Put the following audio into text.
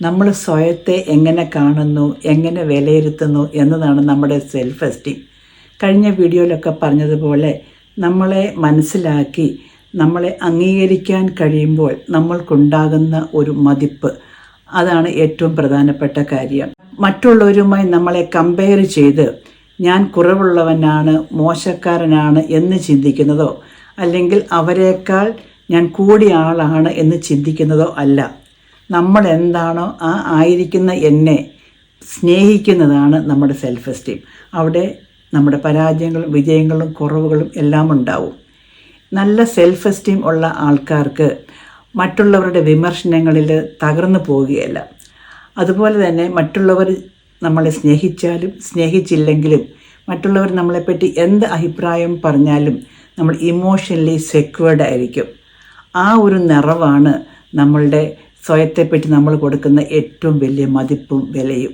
നമ്മൾ സ്വയത്തെ എങ്ങനെ കാണുന്നു, എങ്ങനെ വിലയിരുത്തുന്നു എന്നതാണ് നമ്മുടെ സെൽഫ് എസ്റ്റീം. കഴിഞ്ഞ വീഡിയോയിലൊക്കെ പറഞ്ഞതുപോലെ നമ്മളെ മനസ്സിലാക്കി നമ്മളെ അംഗീകരിക്കാൻ കഴിയുമ്പോൾ നമ്മൾക്കുണ്ടാകുന്ന ഒരു മതിപ്പ്, അതാണ് ഏറ്റവും പ്രധാനപ്പെട്ട കാര്യം. മറ്റുള്ളവരുമായി നമ്മളെ കമ്പയർ ചെയ്ത് ഞാൻ കുറവുള്ളവനാണ്, മോശക്കാരനാണ് എന്ന് ചിന്തിക്കുന്നതോ അല്ലെങ്കിൽ അവരെക്കാൾ ഞാൻ കൂടിയ ആളാണ് എന്ന് ചിന്തിക്കുന്നതോ അല്ല. നമ്മൾ എന്താണോ ആ ആയിരിക്കുന്ന എന്നെ സ്നേഹിക്കുന്നതാണ് നമ്മുടെ സെൽഫ് എസ്റ്റീം. അവിടെ നമ്മുടെ പരാജയങ്ങളും വിജയങ്ങളും കുറവുകളും എല്ലാം ഉണ്ടാവും. നല്ല സെൽഫ് എസ്റ്റീം ഉള്ള ആൾക്കാർക്ക് മറ്റുള്ളവരുടെ വിമർശനങ്ങളിൽ തകർന്നു പോവുകയല്ല. അതുപോലെ തന്നെ മറ്റുള്ളവർ നമ്മളെ സ്നേഹിച്ചാലും സ്നേഹിച്ചില്ലെങ്കിലും മറ്റുള്ളവർ നമ്മളെപ്പറ്റി എന്ത് അഭിപ്രായം പറഞ്ഞാലും നമ്മൾ ഇമോഷണലി സെക്യൂർഡ് ആയിരിക്കും. ആ ഒരു നിറവാണ് നമ്മളുടെ സ്വയത്തെപ്പറ്റി നമ്മൾ കൊടുക്കുന്ന ഏറ്റവും വലിയ മതിപ്പും വിലയും.